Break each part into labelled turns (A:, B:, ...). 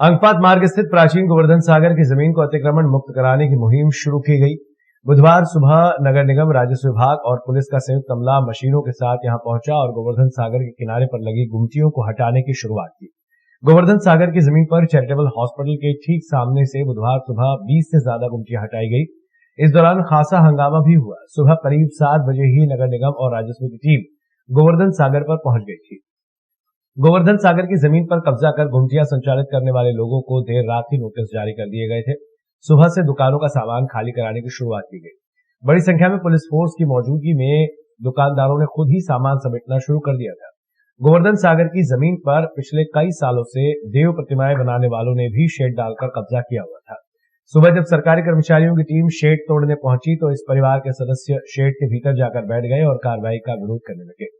A: अंकपात मार्ग स्थित प्राचीन गोवर्धन सागर की जमीन को अतिक्रमण मुक्त कराने की मुहिम शुरू की गई। बुधवार सुबह नगर निगम, राजस्व विभाग और पुलिस का संयुक्त अमला मशीनों के साथ यहां पहुंचा और गोवर्धन सागर के किनारे पर लगी गुमटियों को हटाने की शुरुआत की। गोवर्धन सागर की जमीन पर चैरिटेबल हॉस्पिटल के ठीक सामने से बुधवार सुबह 20 से ज्यादा गुमटियां हटाई गई। इस दौरान खासा हंगामा भी हुआ। सुबह करीब 7 बजे ही नगर निगम और राजस्व की टीम गोवर्धन सागर पर पहुंच गई थी। गोवर्धन सागर की जमीन पर कब्जा कर गुमटियां संचालित करने वाले लोगों को देर रात ही नोटिस जारी कर दिए गए थे। सुबह से दुकानों का सामान खाली कराने की शुरुआत की गई। बड़ी संख्या में पुलिस फोर्स की मौजूदगी में दुकानदारों ने खुद ही सामान समेटना शुरू कर दिया था। गोवर्धन सागर की जमीन पर पिछले कई सालों से देव प्रतिमाएं बनाने वालों ने भी शेड डालकर कब्जा किया हुआ था। सुबह जब सरकारी कर्मचारियों की टीम शेड तोड़ने पहुंची तो इस परिवार के सदस्य शेड के भीतर जाकर बैठ गए और कार्रवाई का विरोध करने लगे।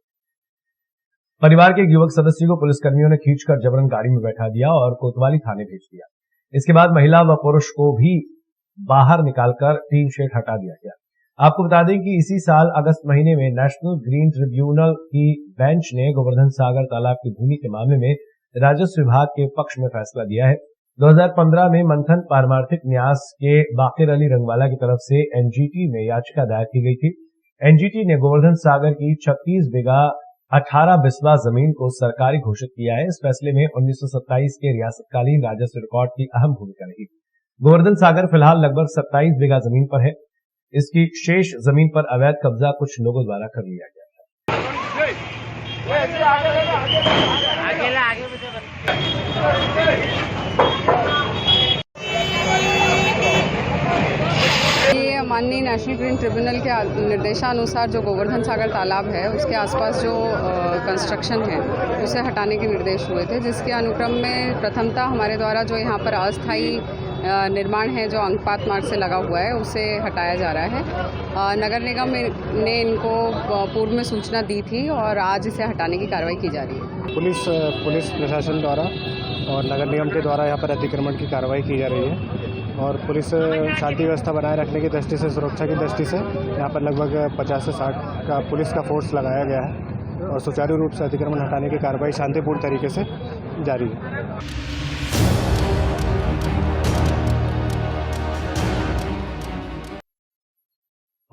A: परिवार के एक युवक सदस्य को पुलिसकर्मियों ने खींचकर जबरन गाड़ी में बैठा दिया और कोतवाली थाने भेज दिया। इसके बाद महिला व पुरुष को भी बाहर निकालकर टीन शेड हटा दिया गया। आपको बता दें कि इसी साल अगस्त महीने में नेशनल ग्रीन ट्रिब्यूनल की बेंच ने गोवर्धन सागर तालाब की भूमि के मामले में राजस्व विभाग के पक्ष में फैसला दिया है। 2015 में मंथन पारमार्थिक न्यास के बाकिर अली रंगवाला की तरफ से एनजीटी में याचिका दायर की गई थी। एनजीटी ने गोवर्धन सागर की 36 बीघा 18 बिस्वा जमीन को सरकारी घोषित किया है। इस फैसले में 1927 के रियासतकालीन राजस्व रिकॉर्ड की अहम भूमिका रही। गोवर्धन सागर फिलहाल लगभग 27 बीघा जमीन पर है। इसकी शेष जमीन पर अवैध कब्जा कुछ लोगों द्वारा कर लिया गया
B: है। माननीय नेशनल ग्रीन ट्रिब्यूनल के निर्देशानुसार जो गोवर्धन सागर तालाब है उसके आसपास जो कंस्ट्रक्शन है उसे हटाने के निर्देश हुए थे, जिसके अनुक्रम में प्रथमतः हमारे द्वारा जो यहाँ पर अस्थायी निर्माण है जो अंकपात मार्ग से लगा हुआ है उसे हटाया जा रहा है। नगर निगम ने इनको पूर्व में सूचना दी थी और आज इसे हटाने की कार्रवाई की जा रही है।
C: पुलिस प्रशासन द्वारा और नगर निगम के द्वारा यहाँ पर अतिक्रमण की कार्रवाई की जा रही है और पुलिस शांति व्यवस्था बनाए रखने की दृष्टि से, सुरक्षा की दृष्टि से यहाँ पर लगभग 50 से 60 का पुलिस का फोर्स लगाया गया है और सुचारू रूप से अतिक्रमण हटाने की कार्रवाई शांतिपूर्ण तरीके से जारी है।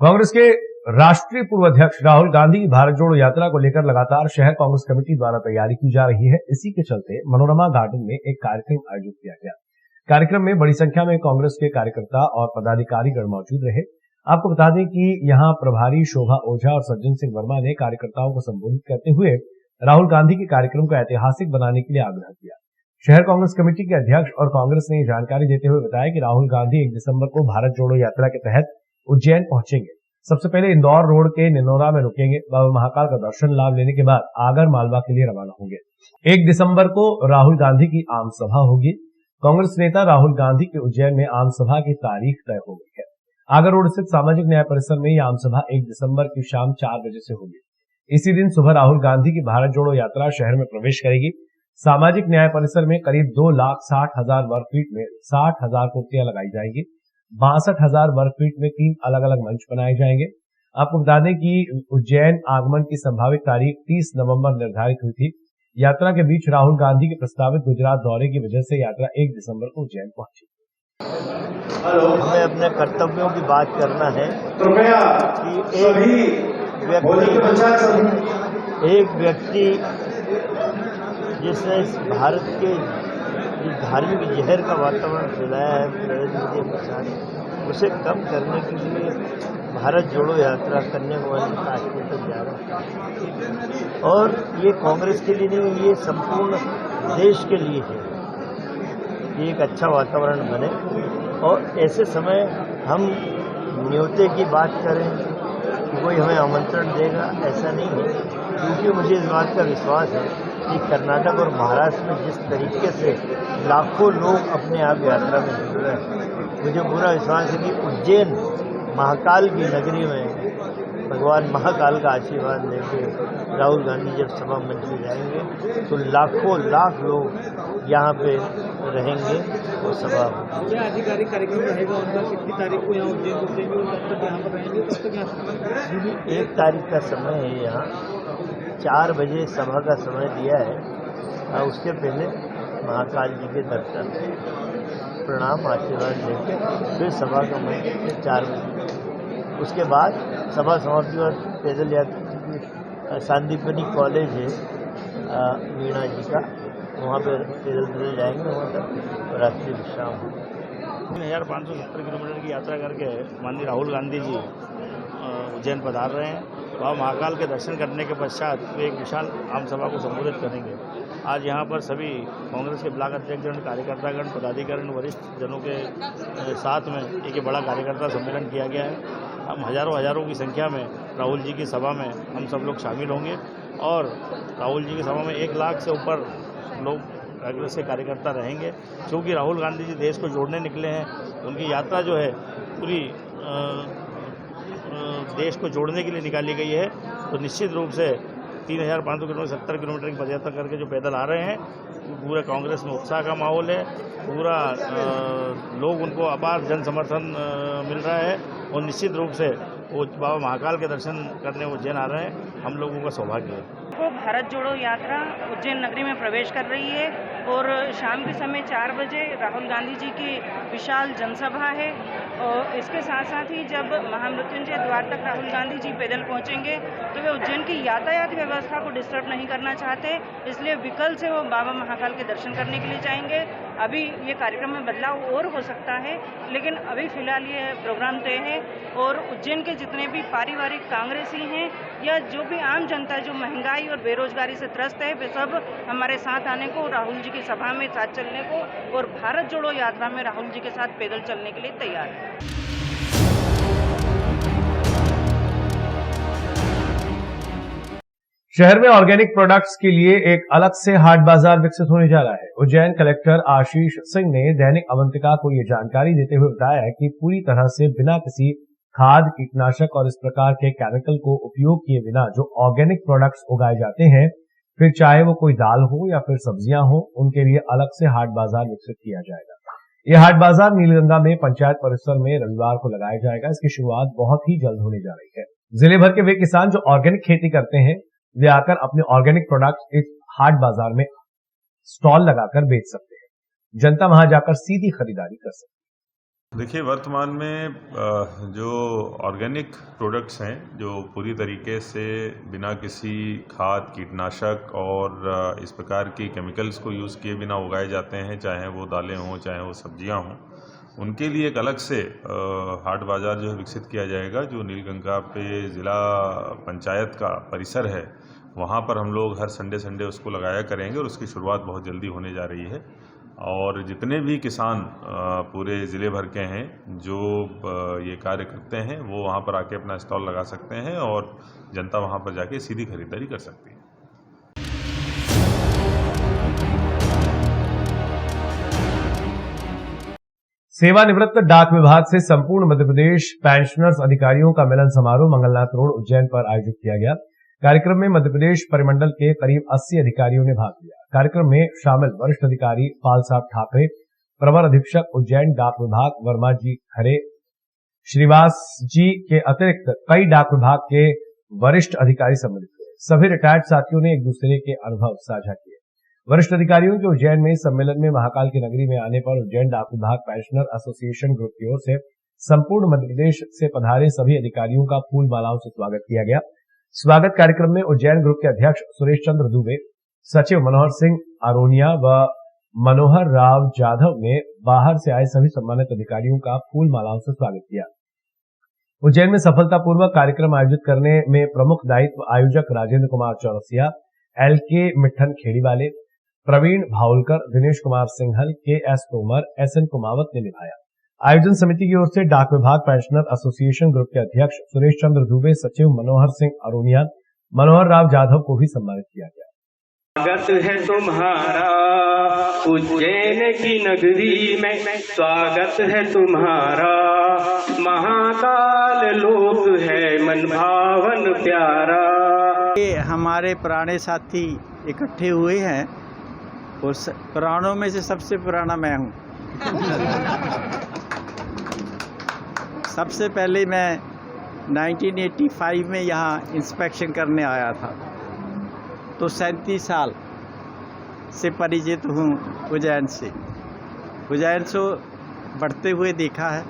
A: कांग्रेस के राष्ट्रीय पूर्व अध्यक्ष राहुल गांधी की भारत जोड़ो यात्रा को लेकर लगातार शहर कांग्रेस कमेटी द्वारा तैयारी की जा रही है। इसी के चलते मनोरमा गार्डन में एक कार्यक्रम आयोजित किया गया। कार्यक्रम में बड़ी संख्या में कांग्रेस के कार्यकर्ता और पदाधिकारीगण मौजूद रहे। आपको बता दें कि यहां प्रभारी शोभा ओझा और सज्जन सिंह वर्मा ने कार्यकर्ताओं को संबोधित करते हुए राहुल गांधी के कार्यक्रम को ऐतिहासिक बनाने के लिए आग्रह किया। शहर कांग्रेस कमेटी के अध्यक्ष और कांग्रेस ने जानकारी देते हुए बताया कि राहुल गांधी 1 दिसंबर को भारत जोड़ो यात्रा के तहत उज्जैन पहुंचेंगे। सबसे पहले इंदौर रोड के निनोरा में रुकेंगे। बाबा महाकाल का दर्शन लाभ लेने के बाद आगर मालवा के लिए रवाना होंगे। 1 दिसंबर को राहुल गांधी की आम सभा होगी। कांग्रेस नेता राहुल गांधी के उज्जैन में आम सभा की तारीख तय हो गई है। आगर रोड स्थित सामाजिक न्याय परिसर में यह आम सभा 1 दिसंबर की शाम 4 बजे से होगी। इसी दिन सुबह राहुल गांधी की भारत जोड़ो यात्रा शहर में प्रवेश करेगी। सामाजिक न्याय परिसर में करीब 2,60,000 वर्ग फीट में 60,000 कुर्सियां लगाई जाएंगी। 62,000 वर्ग फीट में 3 अलग अलग मंच बनाए जाएंगे। आपको बता दें कि उज्जैन आगमन की संभावित तारीख 30 नवंबर निर्धारित हुई थी। यात्रा के बीच राहुल गांधी के प्रस्तावित गुजरात दौरे की वजह से यात्रा 1 दिसंबर को उज्जैन पहुंची।
D: हमें अपने कर्तव्यों की बात करना है कि एक व्यक्ति जिसने इस भारत के धार्मिक जहर का वातावरण फैलाया है नरेंद्र मोदी अमित शाह ने, उसे कम करने के लिए भारत जोड़ो यात्रा करने वाले काश्मीर तक जा रहा है। और ये कांग्रेस के लिए नहीं, ये संपूर्ण देश के लिए है कि एक अच्छा वातावरण बने। और ऐसे समय हम न्योते की बात करें कि कोई हमें आमंत्रण देगा, ऐसा नहीं है, क्योंकि मुझे इस बात का विश्वास है कि कर्नाटक और महाराष्ट्र में जिस तरीके से लाखों लोग अपने आप यात्रा में जुड़ रहे हैं, मुझे पूरा विश्वास है कि उज्जैन महाकाल की नगरी में भगवान महाकाल का आशीर्वाद लेके राहुल गांधी जब सभा मंच में जाएंगे तो लाखों लाख लोग यहाँ पे रहेंगे और सभा होगी।
E: क्या आधिकारिक कार्यक्रम रहेगा उनका? कितनी तारीख को यहाँ उज्जैन पहुंचेंगे और कब तक यहाँ पर रहेंगे? कब तक यहाँ?
D: 1 तारीख का समय है, यहाँ 4 बजे सभा का समय दिया है। उसके पहले महाकाल जी के दर्शन, प्रणाम आशीर्वाद लेके फिर सभा का मंच 4 बजे। उसके बाद सभा समाप्ति और पैदल यात्रा सांदीपनी कॉलेज है वीणा जी का, वहाँ पर पैदल जाएंगे, वहाँ तक रात्रि विश्राम होगा।
F: 3570 किलोमीटर की यात्रा करके माननीय राहुल गांधी जी उज्जैन पधार रहे हैं। वहाँ महाकाल के दर्शन करने के पश्चात वे एक विशाल आम सभा को संबोधित करेंगे। आज यहाँ पर सभी कांग्रेस के ब्लॉक अध्यक्षगण, कार्यकर्तागण, पदाधिकारीगण, वरिष्ठ जनों के साथ में एक बड़ा कार्यकर्ता सम्मेलन किया गया है। हम हजारों की संख्या में राहुल जी की सभा में हम सब लोग शामिल होंगे और राहुल जी की सभा में 1 लाख से ऊपर लोग कांग्रेस के कार्यकर्ता रहेंगे। क्योंकि राहुल गांधी जी देश को जोड़ने निकले हैं, उनकी यात्रा जो है पूरी देश को जोड़ने के लिए निकाली गई है। तो निश्चित रूप से 3500 किलोमीटर 70 किलोमीटर की पदयात्रा करके जो पैदल आ रहे हैं, पूरे कांग्रेस में उत्साह का माहौल है, पूरा लोग उनको अपार जन समर्थन मिल रहा है और निश्चित रूप से वो बाबा महाकाल के दर्शन करने उज्जैन आ रहे हैं। हम लोगों का सौभाग्य है।
G: भारत जोड़ो यात्रा उज्जैन नगरी में प्रवेश कर रही है और शाम के समय 4 बजे राहुल गांधी जी की विशाल जनसभा है। और इसके साथ साथ ही जब महामृत्युंजय द्वार तक राहुल गांधी जी पैदल पहुंचेंगे तो वे उज्जैन की यातायात व्यवस्था को डिस्टर्ब नहीं करना चाहते, इसलिए विकल्प से वो बाबा महाकाल के दर्शन करने के लिए जाएंगे। अभी ये कार्यक्रम में बदलाव और हो सकता है, लेकिन अभी फिलहाल ये प्रोग्राम तय है। और उज्जैन के जितने भी पारिवारिक कांग्रेसी हैं या जो भी आम जनता जो महंगाई और बेरोजगारी से त्रस्त है, वे सब हमारे साथ आने को, राहुल जी की सभा में साथ चलने को और भारत जोड़ो यात्रा में राहुल जी के साथ पैदल चलने के लिए तैयार है।
A: शहर में ऑर्गेनिक प्रोडक्ट्स के लिए एक अलग से हाट बाजार विकसित होने जा रहा है। उज्जैन कलेक्टर आशीष सिंह ने दैनिक अवंतिका को यह जानकारी देते हुए बताया कि पूरी तरह से बिना किसी खाद, कीटनाशक और इस प्रकार के केमिकल को उपयोग किए बिना जो ऑर्गेनिक प्रोडक्ट्स उगाए जाते हैं, फिर चाहे वो कोई दाल हो या फिर सब्जियां हो, उनके लिए अलग से हाट बाजार विकसित किया जाएगा। यह हाट बाजार नीलगंगा में पंचायत परिसर में रविवार को लगाया जाएगा। इसकी शुरुआत बहुत ही जल्द होने जा रही है। जिले भर के वे किसान जो ऑर्गेनिक खेती करते हैं, वे आकर अपने ऑर्गेनिक प्रोडक्ट्स इस हाट बाजार में स्टॉल लगाकर बेच सकते हैं। जनता वहां जाकर सीधी खरीदारी कर सकती है।
H: देखिए, वर्तमान में जो ऑर्गेनिक प्रोडक्ट्स हैं, जो पूरी तरीके से बिना किसी खाद, कीटनाशक और इस प्रकार की केमिकल्स को यूज़ किए बिना उगाए जाते हैं, चाहे वो दालें हों, चाहे वो सब्जियां हों, उनके लिए एक अलग से हाट बाजार जो है विकसित किया जाएगा। जो नीलगंगा पे ज़िला पंचायत का परिसर है, वहाँ पर हम लोग हर संडे उसको लगाया करेंगे और उसकी शुरुआत बहुत जल्दी होने जा रही है। और जितने भी किसान पूरे ज़िले भर के हैं जो ये कार्य करते हैं, वो वहाँ पर आके अपना स्टॉल लगा सकते हैं और जनता वहाँ पर जाके सीधी खरीदारी कर सकती है।
A: सेवानिवृत्त डाक विभाग से संपूर्ण मध्य प्रदेश पेंशनर्स अधिकारियों का मिलन समारोह मंगलनाथ रोड उज्जैन पर आयोजित किया गया। कार्यक्रम में मध्य प्रदेश परिमंडल के करीब 80 अधिकारियों ने भाग लिया। कार्यक्रम में शामिल वरिष्ठ अधिकारी पाल साहब ठाकरे, प्रवर अधीक्षक उज्जैन डाक विभाग वर्मा जी खरे, श्रीवास जी के अतिरिक्त कई डाक विभाग के वरिष्ठ अधिकारी सम्मिलित हुए। सभी रिटायर्ड साथियों ने एक दूसरे के अनुभव साझा किए। वरिष्ठ अधिकारियों के उज्जैन में सम्मेलन में महाकाल की नगरी में आने पर उज्जैन डाक विभाग पेंशनर एसोसिएशन ग्रुप की ओर से संपूर्ण मध्य प्रदेश से पधारे सभी अधिकारियों का फूल मालाओं से स्वागत किया गया। स्वागत कार्यक्रम में उज्जैन ग्रुप के अध्यक्ष सुरेश चंद्र दुबे, सचिव मनोहर सिंह आरोनिया व मनोहर राव जाधव ने बाहर से आए सभी सम्मानित अधिकारियों का फूल मालाओं से स्वागत किया। उज्जैन में सफलतापूर्वक कार्यक्रम आयोजित करने में प्रमुख दायित्व आयोजक Rajendra Kumar Chaurasia, LK Mitthan खेड़ीवाले, Praveen भावलकर, Dinesh Kumar Singhal, KS Tomar, SN Kumawat ने निभाया। आयोजन समिति की ओर से डाक विभाग पेंशनर एसोसिएशन ग्रुप के अध्यक्ष सुरेश चंद्र दुबे, सचिव मनोहर सिंह अरोनिया, मनोहर राव जाधव को भी सम्मानित किया गया।
I: स्वागत है तुम्हारा उज्जैन की नगरी में, स्वागत है तुम्हारा महाकाल लोक है मन भावन प्यारा।
J: ये हमारे पुराने साथी इकट्ठे हुए हैं और पुरानों में से सबसे पुराना मैं हूँ। सबसे पहले मैं 1985 में यहाँ इंस्पेक्शन करने आया था, तो 37 साल से परिचित हूँ, उज्जैन से। उज्जैन से बढ़ते हुए देखा है,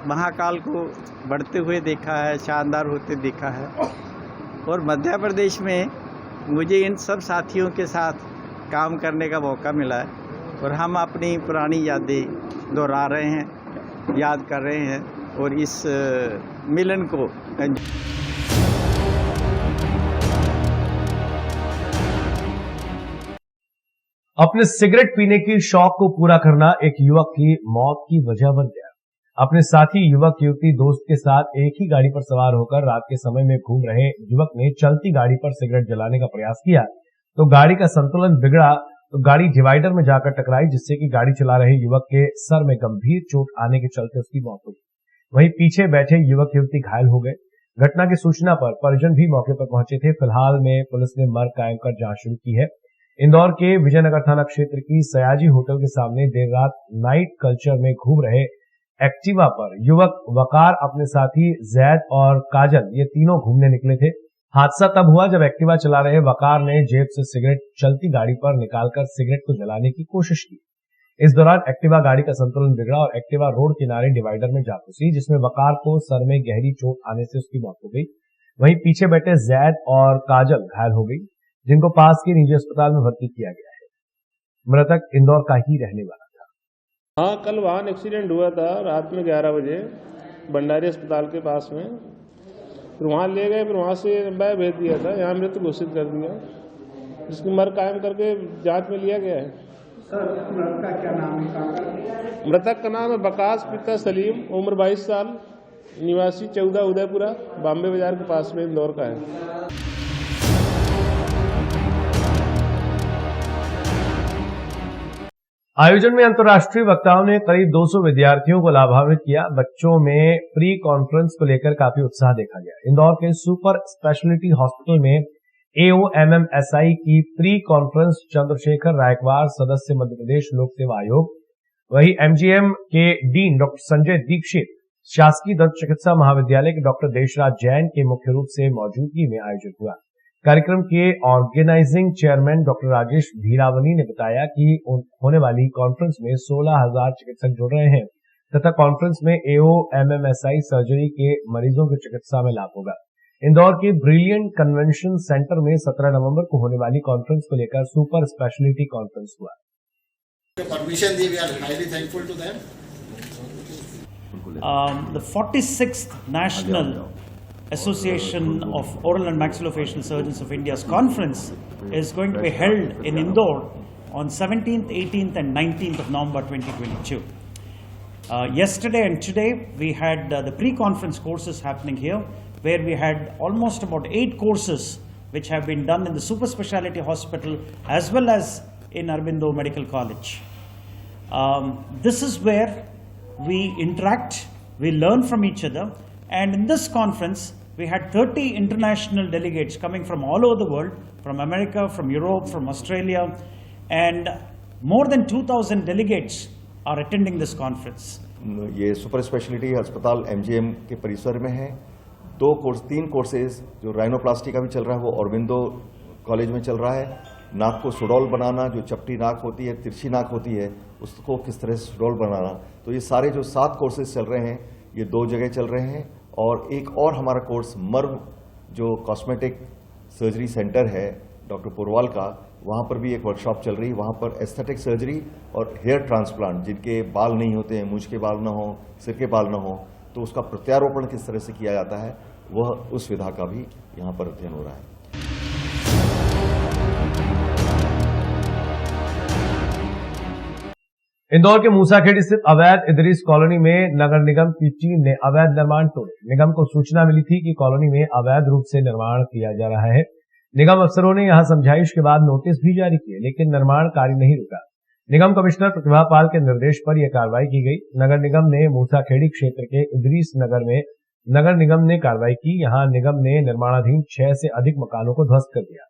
J: महाकाल को बढ़ते हुए देखा है, शानदार होते देखा है। और मध्य प्रदेश में मुझे इन सब साथियों के साथ काम करने का मौका मिला है और हम अपनी पुरानी यादें दोहरा रहे हैं, याद कर रहे हैं और इस मिलन को
A: अपने सिगरेट पीने की शौक को पूरा करना एक युवक की मौत की वजह बन गया। अपने साथी युवक युवती दोस्त के साथ एक ही गाड़ी पर सवार होकर रात के समय में घूम रहे युवक ने चलती गाड़ी पर सिगरेट जलाने का प्रयास किया तो गाड़ी का संतुलन बिगड़ा तो गाड़ी डिवाइडर में जाकर टकराई, जिससे कि गाड़ी चला रहे युवक के सर में गंभीर चोट आने के चलते उसकी मौत हो गई। वहीं पीछे बैठे युवक युवती घायल हो गए। घटना की सूचना पर परिजन भी मौके पर पहुंचे थे। फिलहाल में पुलिस ने मर्ग कायम कर जांच शुरू की है। इंदौर के विजयनगर थाना क्षेत्र की सयाजी होटल के सामने देर रात नाइट कल्चर में घूम रहे एक्टिवा पर युवक वकार अपने साथी जैद और काजल ये तीनों घूमने निकले थे। हादसा तब हुआ जब एक्टिवा चला रहे वकार ने जेब से सिगरेट चलती गाड़ी पर निकालकर सिगरेट को जलाने की कोशिश की। इस दौरान एक्टिवा गाड़ी का संतुलन बिगड़ा और एक्टिवा रोड किनारे डिवाइडर में जा घुसी, जिसमें वकार को सर में गहरी चोट आने से उसकी मौत हो गई। वहीं पीछे बैठे जैद और काजल घायल हो गई, जिनको पास के निजी अस्पताल में भर्ती किया गया है। मृतक इंदौर का ही रहने वाला था।
K: हाँ, कल वाहन एक्सीडेंट हुआ था रात में 11 बजे भंडारी अस्पताल के पास में। फिर वहाँ ले गए, फिर वहाँ से मैं भेज दिया था, यहाँ मृत घोषित कर दिया, जिसकी मर कायम करके जांच में लिया गया है।
E: सर, मृतक का क्या नाम है?
K: मृतक का नाम है बकास पिता सलीम, उम्र 22 साल, निवासी 14 उदयपुरा, बॉम्बे बाजार के पास में इंदौर का है।
A: आयोजन में अंतर्राष्ट्रीय वक्ताओं ने करीब 200 विद्यार्थियों को लाभान्वित किया। बच्चों में प्री कॉन्फ्रेंस को लेकर काफी उत्साह देखा गया। इंदौर के सुपर स्पेशलिटी हॉस्पिटल में AOMMSI की प्री कॉन्फ्रेंस चंद्रशेखर रायकवार, सदस्य मध्य प्रदेश लोक सेवा आयोग, वही MGM के डीन डॉक्टर संजय दीक्षित, शासकीय दंत चिकित्सा महाविद्यालय के डॉक्टर देशराज जैन के मुख्य रूप से मौजूदगी में आयोजित हुआ। कार्यक्रम के ऑर्गेनाइजिंग चेयरमैन डॉक्टर राजेश धीरावनी ने बताया कि होने वाली कॉन्फ्रेंस में 16,000 चिकित्सक जुड़ रहे हैं तथा कॉन्फ्रेंस में AOMMSI सर्जरी के मरीजों की चिकित्सा में लाभ होगा। इंदौर के ब्रिलियंट कन्वेंशन सेंटर में 17 नवंबर को होने वाली कॉन्फ्रेंस को लेकर सुपर स्पेशलिटी कॉन्फ्रेंस हुआ।
L: The 46th National Association of Oral and Maxillofacial Surgeons of India's conference is going to be held in Indore on 17th, 18th and 19th of November 2022. Yesterday and today we had the pre-conference courses happening here, where we had almost about 8 courses which have been done in the super speciality hospital as well as in Aurobindo Medical College. This is where we interact, we learn from each other, and in this conference we had 30 international delegates coming from all over the world, from America, from Europe, from Australia, and more than 2,000 delegates are attending this conference.
M: ये super speciality अस्पताल MGM के परिसर में है। 3 courses जो rhinoplasty का भी चल रहा है वो औरबिंदो कॉलेज में चल रहा है। नाक को सुडौल बनाना, जो चपटी नाक होती है, तिरछी नाक होती है, उसको किस तरह से सुडौल बनाना, तो ये सारे जो 7 कोर्सेज चल रहे हैं ये 2 जगह चल रहे हैं। और एक और हमारा कोर्स मर्ग जो कॉस्मेटिक सर्जरी सेंटर है डॉक्टर पुरवाल का, वहाँ पर भी एक वर्कशॉप चल रही है। वहाँ पर एस्थेटिक सर्जरी और हेयर ट्रांसप्लांट, जिनके बाल नहीं होते हैं, मूंछ के बाल ना हो, सिर के बाल ना हो, तो उसका प्रत्यारोपण किस तरह से किया जाता है, वह उस विधा का भी यहाँ पर अध्ययन हो रहा है।
A: इंदौर के मूसाखेड़ी स्थित अवैध इदरीस कॉलोनी में नगर निगम की टीम ने अवैध निर्माण तोड़े। निगम को सूचना मिली थी कि कॉलोनी में अवैध रूप से निर्माण किया जा रहा है। निगम अफसरों ने यहां समझाइश के बाद नोटिस भी जारी किए, लेकिन निर्माण कार्य नहीं रुका। निगम कमिश्नर प्रतिभा पाल के निर्देश पर यह कार्रवाई की गई। नगर निगम ने मूसाखेड़ी क्षेत्र के इदरीस नगर में नगर निगम ने कार्रवाई की। यहां निगम ने निर्माणाधीन 6 से अधिक मकानों को ध्वस्त कर दिया।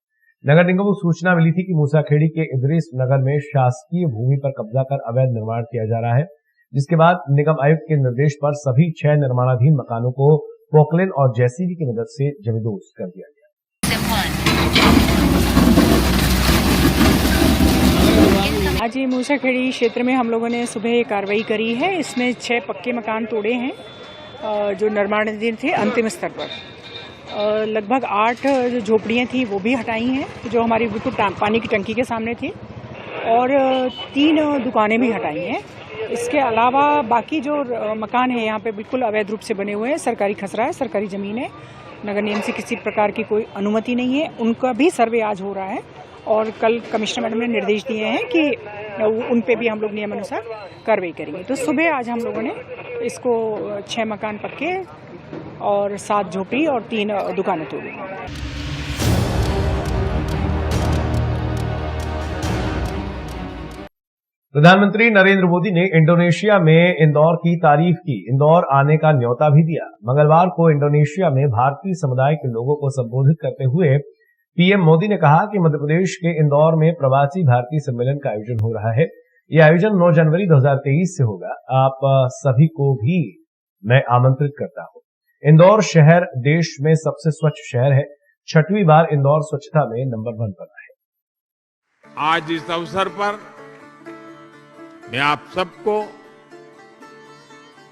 A: नगर निगम को सूचना मिली थी कि मूसाखेड़ी के इदरीस नगर में शासकीय भूमि पर कब्जा कर अवैध निर्माण किया जा रहा है, जिसके बाद निगम आयुक्त के निर्देश पर सभी 6 निर्माणाधीन मकानों को पोकलेन और जेसीबी की मदद से जमींदोज कर दिया गया।
N: आज ये मूसाखेड़ी क्षेत्र में हम लोगों ने सुबह ये कार्रवाई करी है। इसमें 6 पक्के मकान तोड़े हैं जो निर्माणाधीन थे अंतिम स्तर पर। लगभग 8 जो झोपड़ियाँ थी वो भी हटाई हैं जो हमारी बिल्कुल पानी की टंकी के सामने थी, और 3 दुकानें भी हटाई हैं। इसके अलावा बाकी जो मकान है यहाँ पे बिल्कुल अवैध रूप से बने हुए हैं, सरकारी खसरा है, सरकारी ज़मीन है, नगर निगम से किसी प्रकार की कोई अनुमति नहीं है, उनका भी सर्वे आज हो रहा है। और कल कमिश्नर मैडम ने निर्देश दिए हैं कि उन पे भी हम लोग नियमानुसार कार्रवाई करेंगे। तो सुबह आज हम लोगों ने इसको 6 मकान पक्के और 7 झोपड़ी और 3 दुकानें तोड़ी।
A: प्रधानमंत्री नरेंद्र मोदी ने इंडोनेशिया में इंदौर की तारीफ की, इंदौर आने का न्योता भी दिया। मंगलवार को इंडोनेशिया में भारतीय समुदाय के लोगों को संबोधित करते हुए पीएम मोदी ने कहा कि मध्य प्रदेश के इंदौर में प्रवासी भारतीय सम्मेलन का आयोजन हो रहा है। यह आयोजन 9 जनवरी 2023 से होगा। आप सभी को भी मैं आमंत्रित करता हूं। इंदौर शहर देश में सबसे स्वच्छ शहर है। 6वीं बार इंदौर स्वच्छता में नंबर 1 बना है।
O: आज इस अवसर पर मैं आप सबको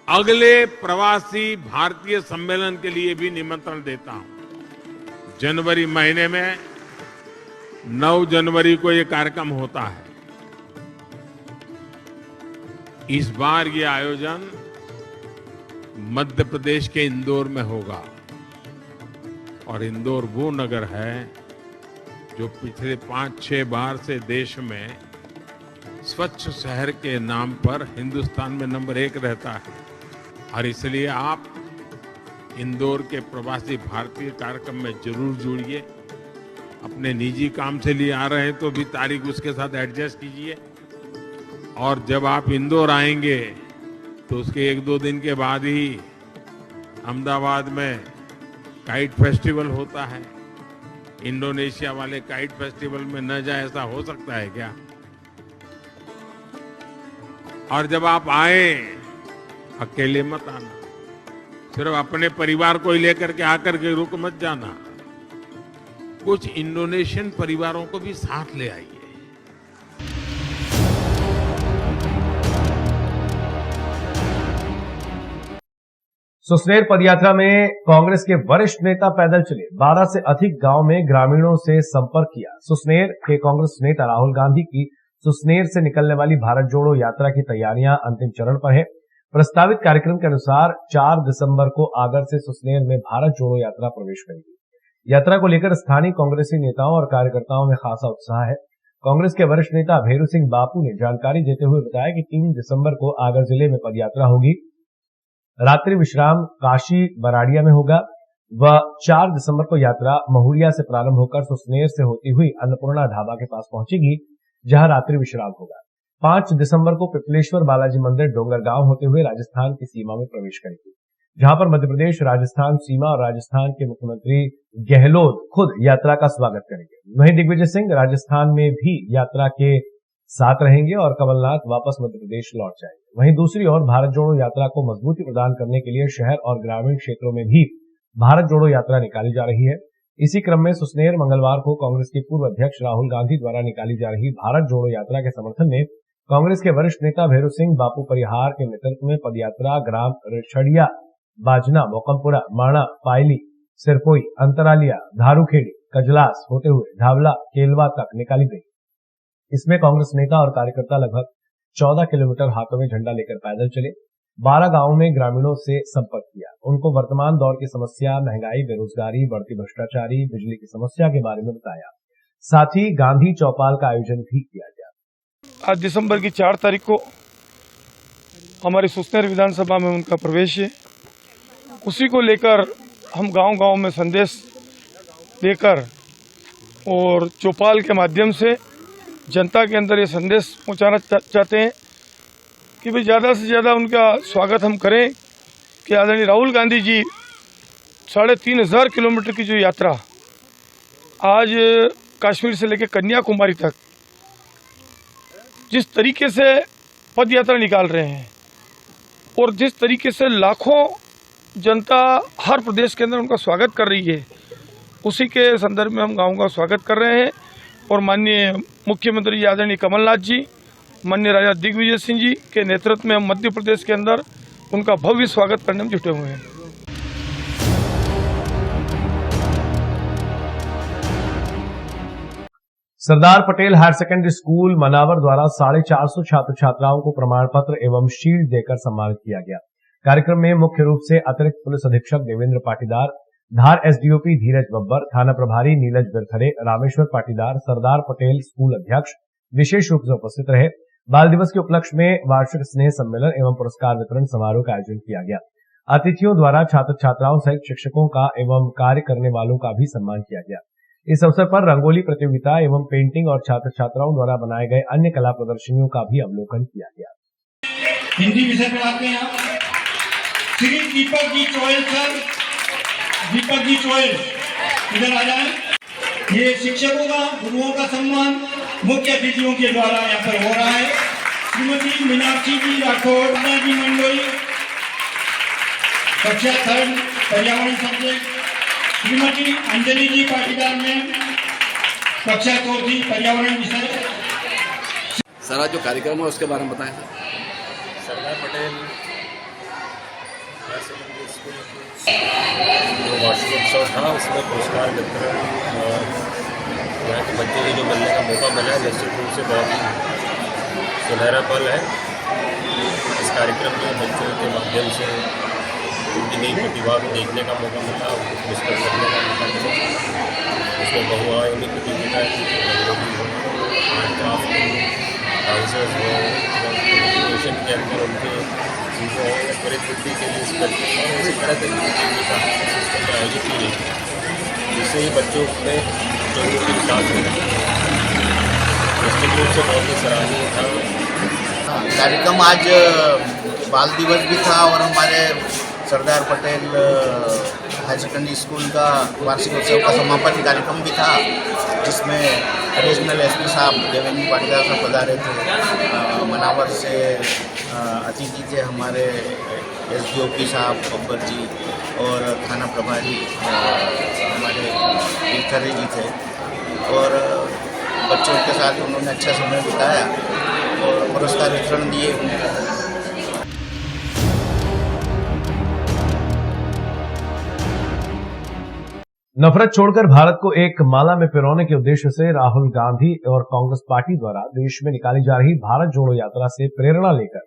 O: अगले प्रवासी भारतीय सम्मेलन के लिए भी निमंत्रण देता हूं। जनवरी महीने में 9 जनवरी को ये कार्यक्रम होता है। इस बार ये आयोजन मध्य प्रदेश के इंदौर में होगा, और इंदौर वो नगर है जो पिछले 5-6 बार से देश में स्वच्छ शहर के नाम पर हिंदुस्तान में नंबर 1 रहता है। और इसलिए आप इंदौर के प्रवासी भारतीय कार्यक्रम में जरूर जुड़िए। अपने निजी काम से लिए आ रहे हैं तो भी तारीख उसके साथ एडजस्ट कीजिए। और जब आप इंदौर आएंगे तो उसके 1-2 दिन के बाद ही अहमदाबाद में काइट फेस्टिवल होता है। इंडोनेशिया वाले काइट फेस्टिवल में न जाए ऐसा हो सकता है क्या? और जब आप आए अकेले मत आना, सिर्फ अपने परिवार को ही लेकर के आकर के रुक मत जाना, कुछ इंडोनेशियन परिवारों को भी साथ ले आइए।
A: सुसनेर पदयात्रा में कांग्रेस के वरिष्ठ नेता पैदल चले। 12 से अधिक गांव में ग्रामीणों से संपर्क किया। सुसनेर के कांग्रेस नेता राहुल गांधी की सुसनेर से निकलने वाली भारत जोड़ो यात्रा की तैयारियां अंतिम चरण पर है। प्रस्तावित कार्यक्रम के अनुसार 4 दिसंबर को आगर से सुसनेर में भारत जोड़ो यात्रा प्रवेश करेगी। यात्रा को लेकर स्थानीय कांग्रेसी नेताओं और कार्यकर्ताओं में खासा उत्साह है। कांग्रेस के वरिष्ठ नेता भेरू सिंह बापू ने जानकारी देते हुए बताया कि 3 दिसंबर को आगर जिले में पदयात्रा होगी। रात्रि विश्राम काशी बराड़िया में होगा व 4 दिसंबर को यात्रा महुरिया से प्रारंभ होकर सुसनेर से होती हुई अन्नपूर्णा ढाबा के पास पहुंचेगी, जहां रात्रि विश्राम होगा। 5 दिसंबर को पिपलेश्वर बालाजी मंदिर डोंगरगांव होते हुए राजस्थान की सीमा में प्रवेश करेगी, जहां पर मध्य प्रदेश राजस्थान सीमा और राजस्थान के मुख्यमंत्री गहलोत खुद यात्रा का स्वागत करेंगे। वहीं दिग्विजय सिंह राजस्थान में भी यात्रा के साथ रहेंगे और कमलनाथ वापस मध्य प्रदेश लौट जाएंगे। वहीं दूसरी ओर भारत जोड़ो यात्रा को मजबूती प्रदान करने के लिए शहर और ग्रामीण क्षेत्रों में भी भारत जोड़ो यात्रा निकाली जा रही है। इसी क्रम में सुसनेर मंगलवार को कांग्रेस के पूर्व अध्यक्ष राहुल गांधी द्वारा निकाली जा रही भारत जोड़ो यात्रा के समर्थन में कांग्रेस के वरिष्ठ नेता भेरू सिंह बापू परिहार के नेतृत्व में पदयात्रा ग्राम रिछड़िया, बाजना, मोकमपुरा, माणा, पायली, सिरपोई, अंतरालिया, धारूखेड़ी, कजलास होते हुए ढावला, केलवा तक निकाली गई। इसमें कांग्रेस नेता और कार्यकर्ता लगभग 14 किलोमीटर हाथों में झंडा लेकर पैदल चले। 12 गांवों में ग्रामीणों से संपर्क किया। उनको वर्तमान दौर की समस्या, महंगाई, बेरोजगारी, बढ़ती भ्रष्टाचारी, बिजली की समस्या के बारे में बताया। साथ ही गांधी चौपाल का आयोजन भी किया गया।
P: आज दिसंबर की 4 तारीख को हमारी सुसनेर विधानसभा में उनका प्रवेश है। उसी को लेकर हम गांव-गांव में संदेश देकर और चौपाल के माध्यम से जनता के अंदर ये संदेश पहुंचाना चाहते हैं कि भाई ज़्यादा से ज़्यादा उनका स्वागत हम करें कि आदरणीय राहुल गांधी जी 3,500 किलोमीटर की जो यात्रा आज कश्मीर से लेकर कन्याकुमारी तक जिस तरीके से पद यात्रा निकाल रहे हैं और जिस तरीके से लाखों जनता हर प्रदेश के अंदर उनका स्वागत कर रही है, उसी के संदर्भ में हम गाँव का स्वागत कर रहे हैं। और माननीय मुख्यमंत्री आदरणीय कमलनाथ जी, माननीय राजा दिग्विजय सिंह जी के नेतृत्व में हम मध्य प्रदेश के अंदर उनका भव्य स्वागत करने में जुटे हुए हैं।
A: Sardar Patel higher secondary school Manawar द्वारा 450 छात्र छात्राओं को प्रमाण पत्र एवं शील्ड देकर सम्मानित किया गया। कार्यक्रम में मुख्य रूप से अतिरिक्त पुलिस अधीक्षक देवेंद्र पाटीदार, धार एसडीओपी धीरज बब्बर, थाना प्रभारी नीलज बिरथरे, रामेश्वर पाटीदार, सरदार पटेल स्कूल अध्यक्ष विशेष रूप से उपस्थित रहे। बाल दिवस के उपलक्ष्य में वार्षिक स्नेह सम्मेलन एवं पुरस्कार वितरण समारोह का आयोजन किया गया। अतिथियों द्वारा छात्र छात्राओं सहित शिक्षकों का एवं कार्य करने वालों का भी सम्मान किया गया। इस अवसर पर रंगोली प्रतियोगिता एवं पेंटिंग और छात्र छात्राओं द्वारा बनाए गए अन्य कला प्रदर्शनियों का भी अवलोकन किया गया।
Q: हिंदी विषय में आते हैं श्री दीपक जी चोयल सर, दीपक जी चोयल इधर आ जाए। ये शिक्षकों का, गुरुओं का सम्मान मुख्य अतिथियों के द्वारा यहाँ पर हो रहा है। श्रीमती मीनाक्षी जी राठौर जी मंडोई, कक्षा 3 पर्यावरण सब्जेक्ट। श्रीमती अंजलि जी पाटीदार में कक्षा 4 पर्यावरण विषय।
R: सर आज जो कार्यक्रम है उसके बारे में बताएं।
S: सरदार पटेल हायर सेकेंडरी स्कूल जो वार्षिक उत्सव था उसमें पुरस्कार वितरण और यहाँ के बच्चों को जो मिलने का मौका मिला है निश्चित रूप से बहुत ही सुनहरा पल है। इस कार्यक्रम में बच्चों के माध्यम से उनकी नई प्रतिभा को देखने का मौका मिला, उनको पुरस्कृत करने का मौका मिला। उसमें बहुआयामी प्रतियोगिता डांसर्स हो, एजुकेशन के अंदर उनके चीज़ें हैं या त्वरित बुद्धि के लिए इसी तरह की प्रतियोगिता सिस्टम में आयोजित की गई, जिससे ही बच्चों में जो उनकी विकास हो निश्चित रूप से बहुत ही सराहनीय था।
T: कार्यक्रम आज बाल दिवस भी था और हमारे सरदार पटेल हायर सेकेंडरी स्कूल का वार्षिक उत्सव का समापन कार्यक्रम भी था, जिसमें एडिशनल एसपी साहब देवेंद्र पाटीदार साहब पधारे थे। मनावर से अतिथि थे हमारे एसडीओपी साहब बब्बर जी और थाना प्रभारी हमारे बिरथरे जी थे और बच्चों के साथ उन्होंने अच्छा समय बिताया और पुरस्कार वितरण दिए उनको।
A: नफरत छोड़कर भारत को एक माला में पिरोने के उद्देश्य से राहुल गांधी और कांग्रेस पार्टी द्वारा देश में निकाली जा रही भारत जोड़ो यात्रा से प्रेरणा लेकर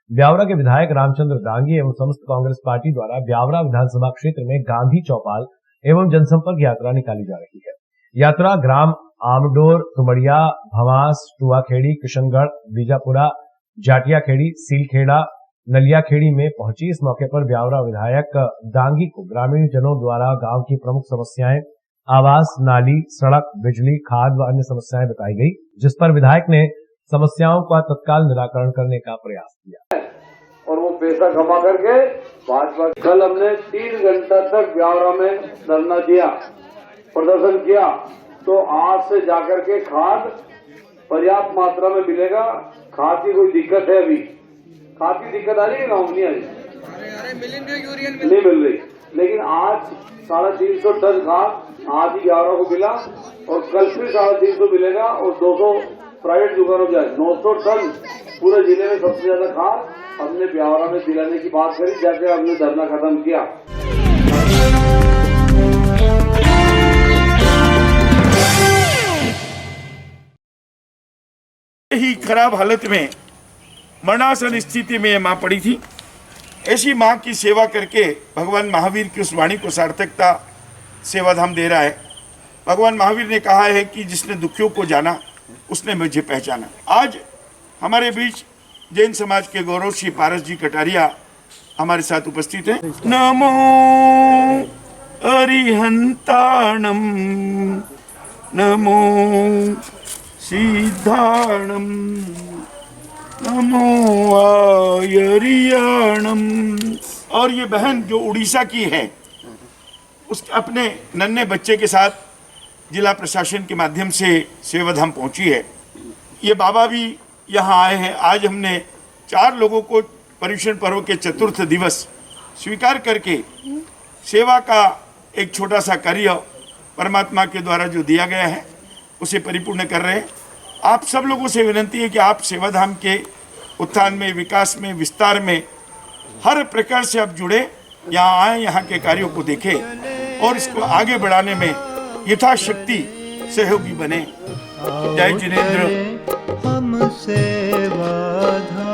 A: ब्यावरा के विधायक रामचंद्र दांगी एवं समस्त कांग्रेस पार्टी द्वारा ब्यावरा विधानसभा क्षेत्र में गांधी चौपाल एवं जनसंपर्क यात्रा निकाली जा रही है। यात्रा ग्राम आमडोर, तुमड़िया, भवास, टुआखेड़ी, किशनगढ़, बीजापुरा, जाटियाखेड़ी, सीलखेड़ा, नलियाखेड़ी में पहुंची। इस मौके पर ब्यावरा विधायक दांगी को ग्रामीण जनों द्वारा गांव की प्रमुख समस्याएं आवास, नाली, सड़क, बिजली, खाद व अन्य समस्याएं बताई गई, जिस पर विधायक ने समस्याओं का तत्काल निराकरण करने का प्रयास किया
U: और वो पैसा कमा करके भाजपा। कल हमने 3 घंटा तक ब्यावरा में धरना दिया, प्रदर्शन किया, तो आज से जाकर के खाद पर्याप्त मात्रा में मिलेगा। खाद की कोई दिक्कत है? अभी खाद की दिक्कत आ रही है गाँव? नहीं आ रही, नहीं मिल रही। लेकिन आज 350 टन खाद आज ही ब्यावरा को मिला और कल फिर 350 मिलेगा और 200 प्राइवेट दुकानों जाए। 900 टन पूरे जिले में सबसे ज्यादा खाद हमने ब्यावरा में दिलाने की बात करी, जाके हमने धरना खत्म किया।
V: ही खराब हालत में मरणासन स्थिति में मां पड़ी थी। ऐसी मां की सेवा करके भगवान महावीर की उस वाणी को सार्थकता सेवाधाम दे रहा है। भगवान महावीर ने कहा है कि जिसने दुखियों को जाना उसने मुझे पहचाना। आज हमारे बीच जैन समाज के गौरव श्री पारस जी कटारिया हमारे साथ उपस्थित हैं। नमो अरिहंताणम नमो सिद्धाणम नमो आयरियाणम। और ये बहन जो उड़ीसा की है, उस अपने नन्हे बच्चे के साथ जिला प्रशासन के माध्यम से सेवाधाम पहुंची है। ये बाबा भी यहाँ आए हैं। आज हमने 4 लोगों को पर्युषण पर्व के चतुर्थ दिवस स्वीकार करके सेवा का एक छोटा सा कार्य परमात्मा के द्वारा जो दिया गया है उसे परिपूर्ण कर रहे हैं। आप सब लोगों से विनती है कि आप सेवाधाम के उत्थान में, विकास में, विस्तार में हर प्रकार से आप जुड़े, यहाँ आए, यहाँ के कार्यों को देखें और इसको आगे बढ़ाने में यथाशक्ति सहयोगी बने। जय जिनेंद्र।
B: हम सेवाधाम।